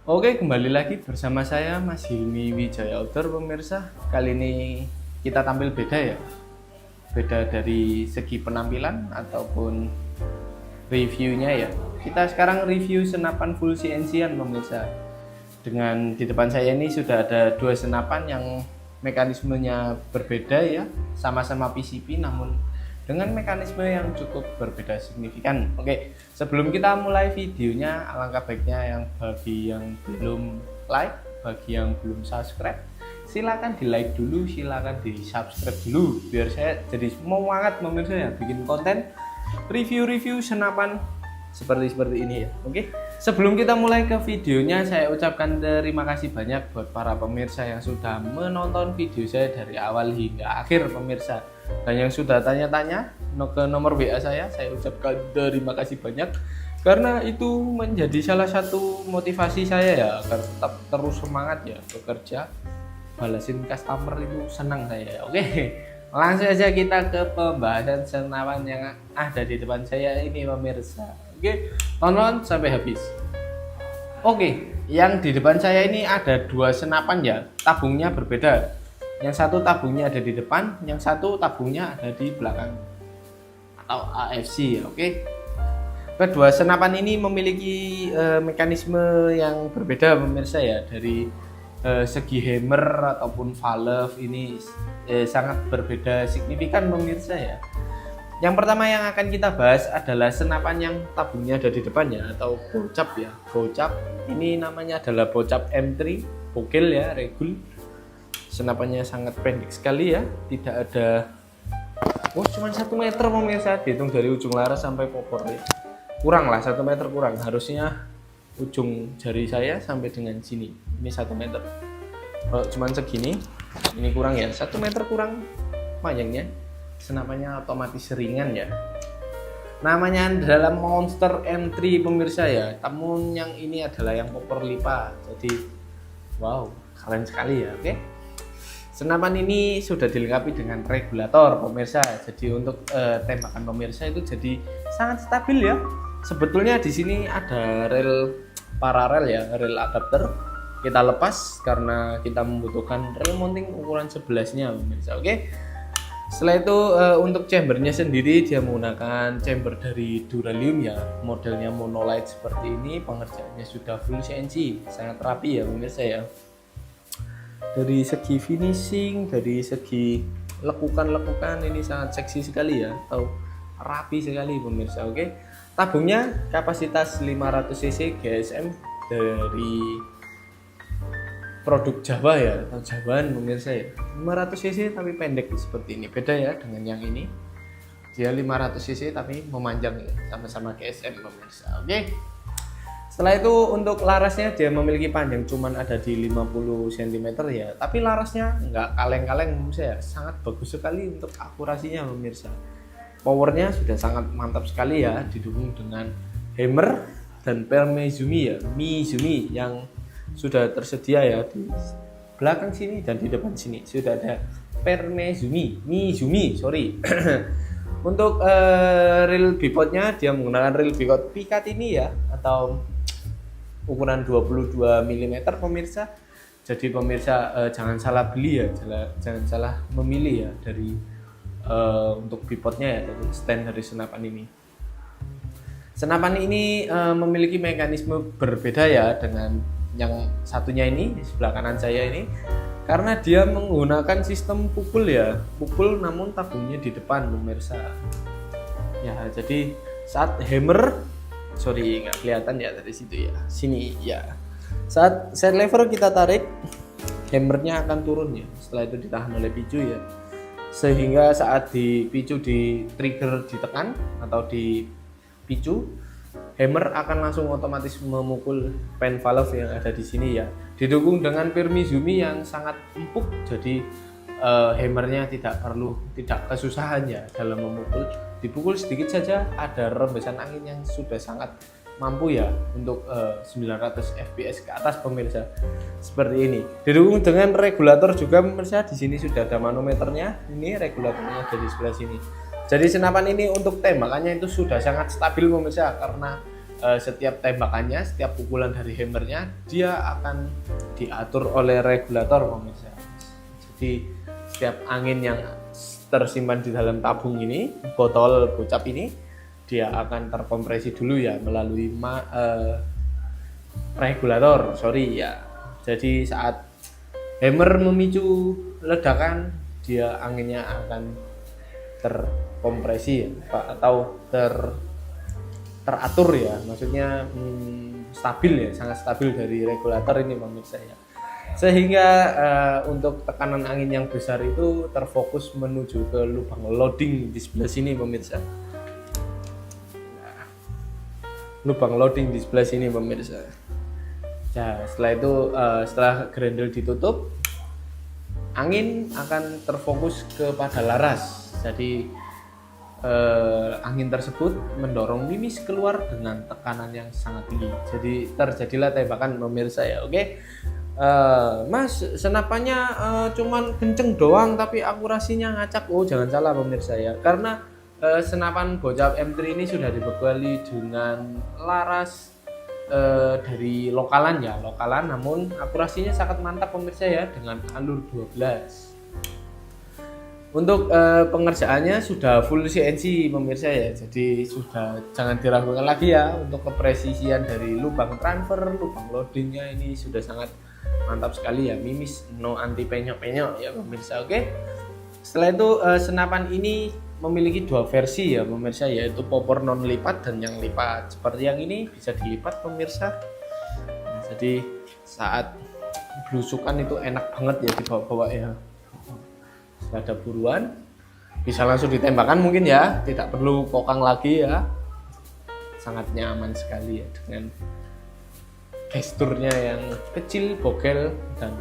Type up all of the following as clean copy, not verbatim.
Oke, kembali lagi bersama saya Mas Hilmi Wijaya Outdoor pemirsa. Kali ini kita tampil beda ya. Beda dari segi penampilan ataupun reviewnya ya. Kita sekarang review senapan full CNC-an pemirsa. Dengan di depan saya ini sudah ada dua senapan yang mekanismenya berbeda ya. Sama-sama PCP namun dengan mekanisme yang cukup berbeda signifikan. Oke, sebelum kita mulai videonya, alangkah baiknya yang bagi yang belum like, bagi yang belum subscribe, silakan di like dulu, silakan di subscribe dulu, biar saya jadi semangat pemirsa ya bikin konten review-review senapan seperti ini ya. Oke, sebelum kita mulai ke videonya, saya ucapkan terima kasih banyak buat para pemirsa yang sudah menonton video saya dari awal hingga akhir pemirsa. Dan yang sudah tanya-tanya ke nomor WA saya ucapkan terima kasih banyak karena itu menjadi salah satu motivasi saya ya agar tetap terus semangat ya bekerja, balasin customer itu senang saya. Oke, langsung aja kita ke pembahasan senapan yang ada di depan saya ini pemirsa. Oke, tonton sampai habis. Oke, yang di depan saya ini ada dua senapan ya, tabungnya berbeda. Yang satu tabungnya ada di depan, yang satu tabungnya ada di belakang atau AFC. Oke. Kedua senapan ini memiliki mekanisme yang berbeda pemirsa ya. Dari segi hammer ataupun valve ini sangat berbeda signifikan pemirsa ya. Yang pertama yang akan kita bahas adalah senapan yang tabungnya ada di depannya atau bocap ya. Bocap ini namanya adalah bocap M3 bogel ya, regul. Senapannya sangat pendek sekali ya, tidak ada cuma 1 meter pemirsa, dihitung dari ujung laras sampai popor ya. Kurang lah 1 meter kurang, harusnya ujung jari saya sampai dengan sini, ini 1 meter. Kalau cuma segini, ini kurang ya, 1 meter kurang panjangnya. Senapannya otomatis ringan ya. Namanya adalah Monster M3 pemirsa ya, namun yang ini adalah yang popor lipa, jadi wow, keren sekali ya. Oke. Senapan ini sudah dilengkapi dengan regulator pemirsa. Jadi untuk tembakan pemirsa itu jadi sangat stabil ya. Sebetulnya di sini ada rel paralel ya, rel adapter. Kita lepas karena kita membutuhkan rel mounting ukuran 11-nya pemirsa. Oke. Setelah itu untuk chambernya sendiri dia menggunakan chamber dari Duralium ya. Modelnya monolight seperti ini, pengerjaannya sudah full CNC, sangat rapi ya pemirsa ya. Dari segi finishing, dari segi lekukan-lekukan ini sangat seksi sekali ya, atau rapi sekali pemirsa. Oke, tabungnya kapasitas 500 cc GSM dari produk Jawa ya, atau Jawaan pemirsa ya. 500 cc tapi pendek seperti ini, beda ya dengan yang ini. Dia 500 cc tapi memanjang ya, sama-sama GSM pemirsa. Oke. Setelah itu untuk larasnya dia memiliki panjang cuman ada di 50 cm ya, tapi larasnya nggak kaleng-kaleng pemirsa ya, sangat bagus sekali untuk akurasinya pemirsa. Powernya sudah sangat mantap sekali ya, didukung dengan hammer dan per Mizumi ya, Mizumi yang sudah tersedia ya di belakang sini dan di depan sini sudah ada per Mizumi sorry. Untuk reel bipodnya dia menggunakan reel bipod Picat ini ya, atau ukuran 22 mm pemirsa. Jadi pemirsa jangan salah beli ya, jangan salah memilih ya dari untuk bipodnya ya, dari stand dari senapan ini. Senapan ini memiliki mekanisme berbeda ya dengan yang satunya ini di sebelah kanan saya ini, karena dia menggunakan sistem pukul ya, pukul namun tabungnya di depan pemirsa ya. Jadi saat hammer, sorry nggak kelihatan ya dari situ ya, sini ya, saat set lever kita tarik, hammernya akan turun ya, setelah itu ditahan oleh picu ya, sehingga saat dipicu, di trigger ditekan atau dipicu, hammer akan langsung otomatis memukul pen valve yang ada di sini ya, didukung dengan per Mizumi yang sangat empuk. Jadi hammernya tidak kesusahan ya dalam memukul, dipukul sedikit saja ada rembesan angin yang sudah sangat mampu ya untuk 900 fps ke atas pemirsa. Seperti ini, didukung dengan regulator juga pemirsa. Di sini sudah ada manometernya, ini regulatornya ada di sebelah sini. Jadi senapan ini untuk tembakannya itu sudah sangat stabil pemirsa, karena setiap tembakannya, setiap pukulan dari hammernya dia akan diatur oleh regulator pemirsa. Jadi setiap angin yang tersimpan di dalam tabung ini, botol bocap ini, dia akan terkompresi dulu ya melalui regulator, ya. Jadi saat hammer memicu ledakan, dia anginnya akan terkompresi ya, atau teratur ya, maksudnya stabil ya, sangat stabil dari regulator ini pemirsa ya. Sehingga untuk tekanan angin yang besar itu terfokus menuju ke lubang loading di sebelah sini pemirsa. Lubang loading di sebelah sini pemirsa. Nah, setelah itu setelah grendel ditutup, angin akan terfokus kepada laras. Jadi angin tersebut mendorong mimis keluar dengan tekanan yang sangat tinggi. Jadi terjadilah tembakan pemirsa ya. Oke. Mas, senapannya cuman kenceng doang tapi akurasinya ngacak. Oh, jangan salah pemirsa ya. Karena senapan bocap M3 ini sudah dibekali dengan laras dari lokalan ya, namun akurasinya sangat mantap pemirsa ya, dengan alur 12. Untuk pengerjaannya sudah full CNC pemirsa ya, jadi sudah jangan diragukan lagi ya untuk kepresisian dari lubang transfer, lubang loadingnya ini sudah sangat mantap sekali ya, mimis, no anti penyok-penyok ya pemirsa. Oke. Setelah itu senapan ini memiliki dua versi ya pemirsa, yaitu popor non lipat dan yang lipat. Seperti yang ini bisa dilipat pemirsa. Nah, jadi saat belusukan itu enak banget ya dibawa-bawa ya. Sudah ada buruan, bisa langsung ditembakkan mungkin ya, tidak perlu kokang lagi ya. Sangat nyaman sekali ya dengan gesturnya yang kecil, bogel, dan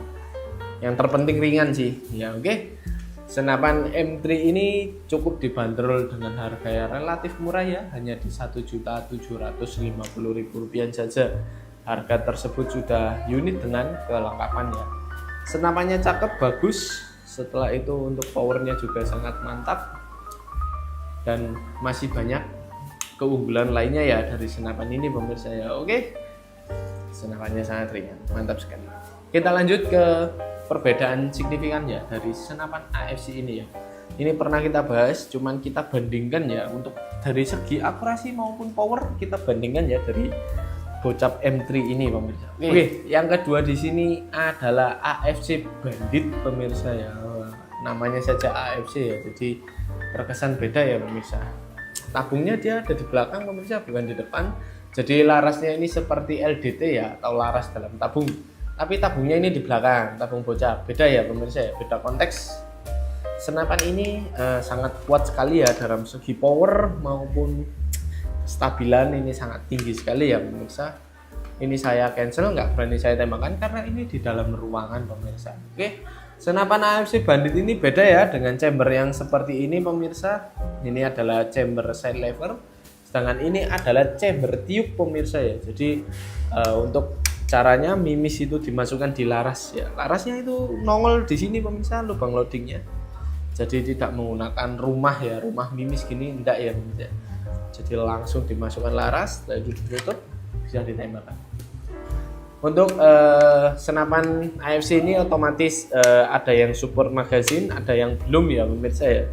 yang terpenting ringan sih ya. Oke. Senapan M3 ini cukup dibanderol dengan harga yang relatif murah ya, hanya di Rp1.750.000 saja. Harga tersebut sudah unit dengan kelengkapan ya. Senapannya cakep, bagus. Setelah itu untuk powernya juga sangat mantap, dan masih banyak keunggulan lainnya ya dari senapan ini pemirsa ya. Oke, senapannya sangat ringan, mantap sekali. Kita lanjut ke perbedaan signifikan ya dari senapan AFC ini ya. Ini pernah kita bahas, cuman kita bandingkan ya untuk dari segi akurasi maupun power, kita bandingkan ya dari bocap M3 ini pemirsa. Oke, yang kedua di sini adalah AFC Bandit pemirsa ya. Namanya saja AFC ya, jadi terkesan beda ya pemirsa. Tabungnya dia ada di belakang pemirsa, bukan di depan. Jadi larasnya ini seperti LDT ya, atau laras dalam tabung. Tapi tabungnya ini di belakang, tabung bocap. Beda ya pemirsa ya, beda konteks. Senapan ini sangat kuat sekali ya dalam segi power maupun stabilan, ini sangat tinggi sekali ya pemirsa. Ini saya cancel, nggak berani saya tembakan karena ini di dalam ruangan pemirsa. Oke, senapan AFC Bandit ini beda ya dengan chamber yang seperti ini pemirsa. Ini adalah chamber side lever, sedangkan ini adalah chamber tiup pemirsa ya. Jadi untuk caranya mimis itu dimasukkan di laras ya. Larasnya itu nongol di sini pemirsa, lubang loadingnya. Jadi tidak menggunakan rumah ya, rumah mimis gini enggak ya pemirsa. Jadi langsung dimasukkan laras, lalu ditutup, bisa ditembakkan. Untuk senapan AFC ini otomatis ada yang support magazine, ada yang belum ya pemirsa ya.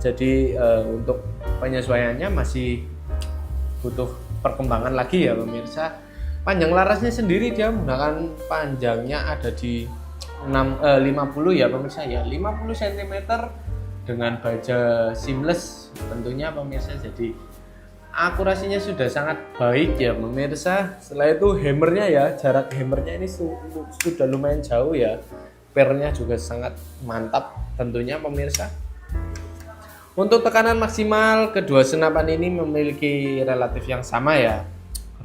Jadi untuk penyesuaiannya masih butuh perkembangan lagi ya pemirsa. Panjang larasnya sendiri dia menggunakan panjangnya ada di 50 ya pemirsa ya, 50 cm dengan baja seamless tentunya pemirsa. Jadi akurasinya sudah sangat baik ya pemirsa. Setelah itu hammernya ya, jarak hammernya ini sudah lumayan jauh ya, pernya juga sangat mantap tentunya pemirsa. Untuk tekanan maksimal kedua senapan ini memiliki relatif yang sama ya,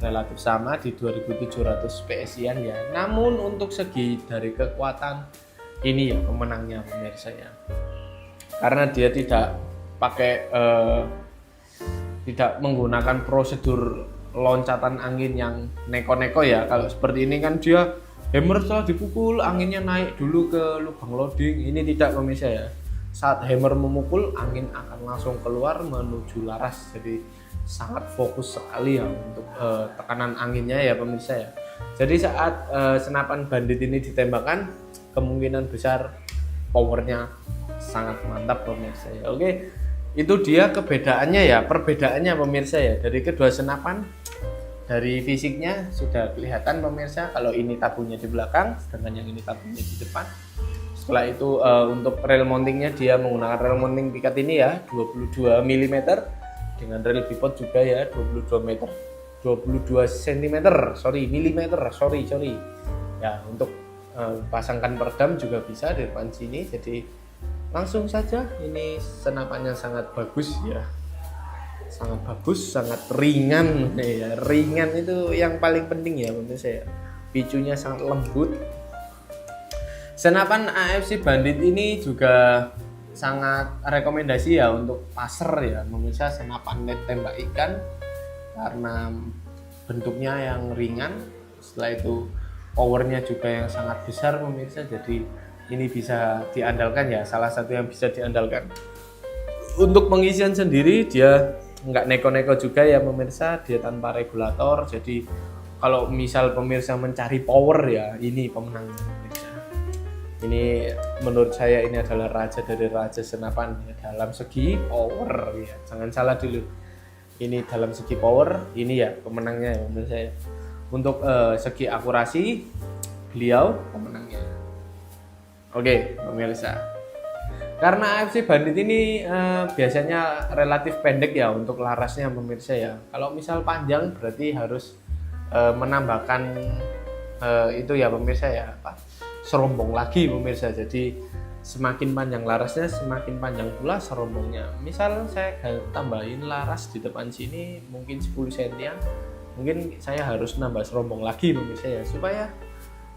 relatif sama di 2700 PSI-an ya. Namun untuk segi dari kekuatan ini ya pemenangnya pemirsa ya, karena dia tidak pakai tidak menggunakan prosedur loncatan angin yang neko-neko ya. Kalau seperti ini kan dia hammer setelah dipukul anginnya naik dulu ke lubang loading, ini tidak pemirsa ya. saat hammer memukul, angin akan langsung keluar menuju laras. Jadi sangat fokus sekali ya untuk tekanan anginnya ya pemirsa ya. Jadi saat senapan bandit ini ditembakkan, kemungkinan besar powernya sangat mantap pemirsa ya. Oke, itu dia kebedaannya ya, perbedaannya pemirsa ya dari kedua senapan. Dari fisiknya sudah kelihatan pemirsa, kalau ini tabungnya di belakang sedangkan yang ini tabungnya di depan. Setelah itu untuk rel mountingnya dia menggunakan rel mounting pikat ini ya 22 mm dengan rel pivot juga ya 22 cm sorry ya. Untuk pasangkan peredam juga bisa di depan sini. Jadi langsung saja, ini senapannya sangat bagus ya, sangat bagus, sangat ringan ya. Ringan itu yang paling penting ya menurut saya. Picunya sangat lembut. Senapan AFC Bandit ini juga sangat rekomendasi ya untuk passer ya pemirsa, senapan net tembak ikan karena bentuknya yang ringan. Setelah itu powernya juga yang sangat besar pemirsa. Jadi ini bisa diandalkan ya, salah satu yang bisa diandalkan. Untuk pengisian sendiri dia nggak neko-neko juga ya pemirsa, dia tanpa regulator. Jadi kalau misal pemirsa mencari power ya, ini pemenangnya pemirsa. Ini menurut saya ini adalah raja dari raja senapan ya, dalam segi power ya, jangan salah dulu. Ini dalam segi power, ini ya pemenangnya ya menurut saya. Untuk segi akurasi, beliau pemenangnya. Oke pemirsa, karena AFC Bandit ini biasanya relatif pendek ya untuk larasnya pemirsa ya. Kalau misal panjang berarti harus menambahkan itu ya pemirsa ya, serombong lagi pemirsa. Jadi semakin panjang larasnya semakin panjang pula serombongnya. Misal saya tambahin laras di depan sini mungkin 10 cm, mungkin saya harus nambah serombong lagi pemirsa ya, supaya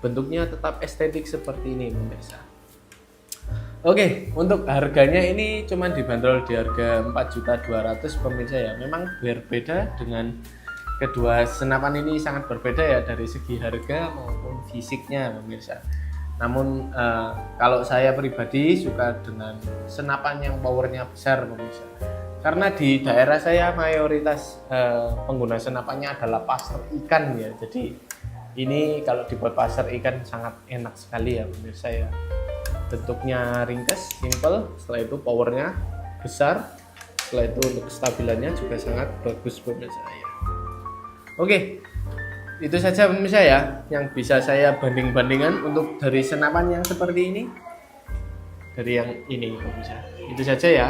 bentuknya tetap estetik seperti ini pemirsa. Oke, untuk harganya ini cuman dibanderol di harga 4.200.000 pemirsa ya. Memang berbeda dengan kedua senapan ini, sangat berbeda ya dari segi harga maupun fisiknya pemirsa. Namun kalau saya pribadi suka dengan senapan yang powernya besar pemirsa. Karena di daerah saya mayoritas pengguna senapannya adalah pasar ikan ya. Jadi ini kalau dibuat pasar ikan sangat enak sekali ya pemirsa ya. Bentuknya ringkas, simple, setelah itu powernya besar, setelah itu untuk kestabilannya juga sangat bagus pemirsa ya. Oke, itu saja pemirsa ya yang bisa saya banding-bandingkan untuk dari senapan yang seperti ini dari yang ini pemirsa. Itu saja ya.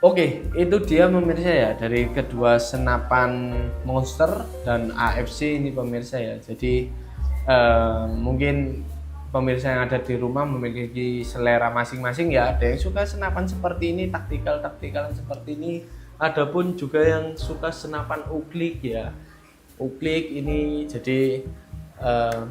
Oke, itu dia pemirsa ya dari kedua senapan Monster dan AFC ini pemirsa ya. Jadi mungkin pemirsa yang ada di rumah memiliki selera masing-masing ya. Ada yang suka senapan seperti ini, taktikal-taktikalan seperti ini. Adapun juga yang suka senapan uklik ya. Uklik ini jadi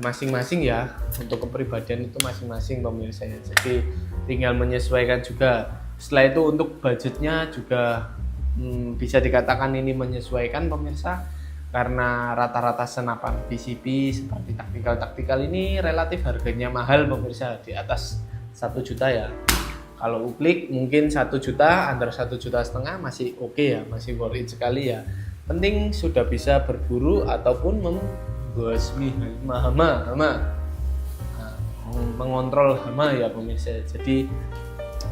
masing-masing ya, untuk kepribadian itu masing-masing pemirsa ya. Jadi tinggal menyesuaikan juga. Setelah itu untuk budgetnya juga bisa dikatakan ini menyesuaikan pemirsa, karena rata-rata senapan PCP seperti taktikal ini relatif harganya mahal pemirsa, di atas 1 juta ya. Kalau uklik mungkin 1 juta, under 1,5 juta masih oke ya, masih worth it sekali ya. Penting sudah bisa berburu ataupun membasmi hama, mengontrol hama ya pemirsa. Jadi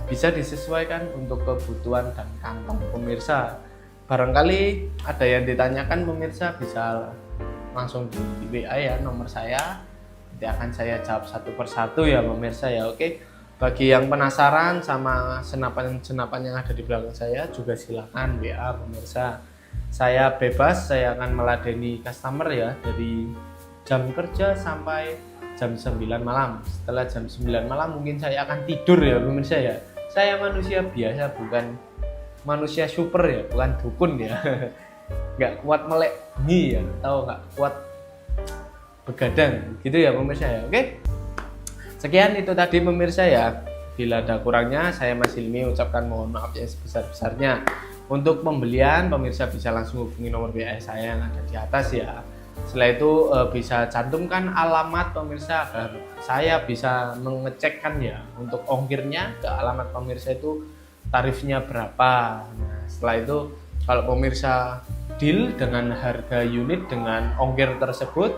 bisa disesuaikan untuk kebutuhan dan kantong pemirsa. Barangkali ada yang ditanyakan pemirsa, bisa langsung di WA ya, nomor saya nanti akan saya jawab satu persatu ya pemirsa ya. Oke, bagi yang penasaran sama senapan yang ada di belakang saya juga silakan WA pemirsa. Saya bebas, saya akan meladeni customer ya dari jam kerja sampai jam 9 malam. Setelah jam 9 malam mungkin saya akan tidur ya pemirsa ya. Saya manusia biasa, bukan manusia super ya, bukan dukun ya. Nggak kuat melek nih ya, atau nggak kuat begadang gitu ya pemirsa ya. Oke, sekian itu tadi pemirsa ya. Bila ada kurangnya saya Mas Hilmi ucapkan mohon maaf yang sebesar-besarnya. Untuk pembelian pemirsa bisa langsung hubungi nomor WA saya yang ada di atas ya. Setelah itu bisa cantumkan alamat pemirsa agar saya bisa mengecekkan ya untuk ongkirnya ke alamat pemirsa itu tarifnya berapa. Nah, setelah itu kalau pemirsa deal dengan harga unit dengan ongkir tersebut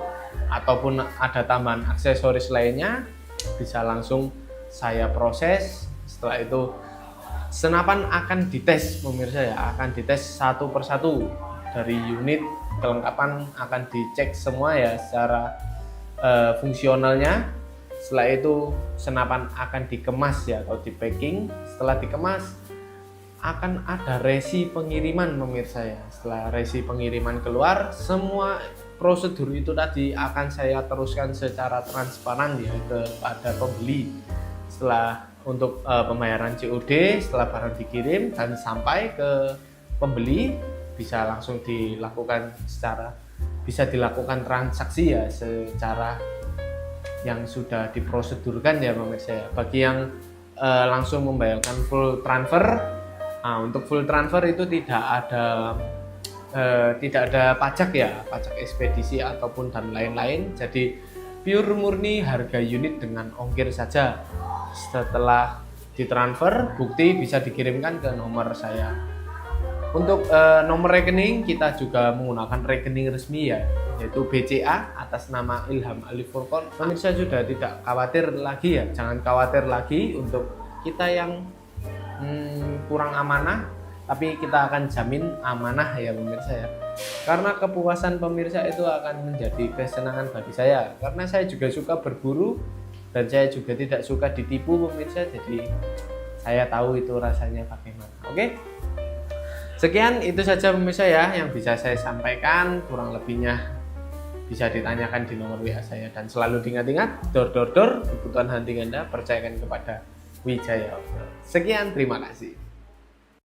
ataupun ada tambahan aksesoris lainnya, bisa langsung saya proses. Setelah itu senapan akan dites pemirsa ya, akan dites satu persatu dari unit kelengkapan, akan dicek semua ya secara fungsionalnya. Setelah itu senapan akan dikemas ya atau di packing. Setelah dikemas akan ada resi pengiriman pemirsa ya. Setelah resi pengiriman keluar, semua prosedur itu tadi akan saya teruskan secara transparan ya kepada pembeli. Setelah untuk pembayaran COD, setelah barang dikirim dan sampai ke pembeli, bisa langsung dilakukan transaksi ya secara yang sudah diprosedurkan ya pemirsa ya. Bagi yang langsung membayarkan full transfer, untuk full transfer itu tidak ada pajak ya, pajak ekspedisi ataupun dan lain-lain. Jadi pure murni harga unit dengan ongkir saja. Setelah ditransfer, bukti bisa dikirimkan ke nomor saya. Untuk nomor rekening kita juga menggunakan rekening resmi ya, yaitu BCA atas nama Ilham Ali Furqon. Pemirsa sudah tidak khawatir lagi ya, jangan khawatir lagi untuk kita yang kurang amanah, tapi kita akan jamin amanah ya pemirsa ya. Karena kepuasan pemirsa itu akan menjadi kesenangan bagi saya, karena saya juga suka berburu dan saya juga tidak suka ditipu pemirsa, jadi saya tahu itu rasanya bagaimana. Oke? Sekian itu saja pemirsa ya yang bisa saya sampaikan, kurang lebihnya bisa ditanyakan di nomor WA saya, dan selalu diingat-ingat, dor kebutuhan hunting Anda percayakan kepada Wijaya Outdoor. Sekian, terima kasih.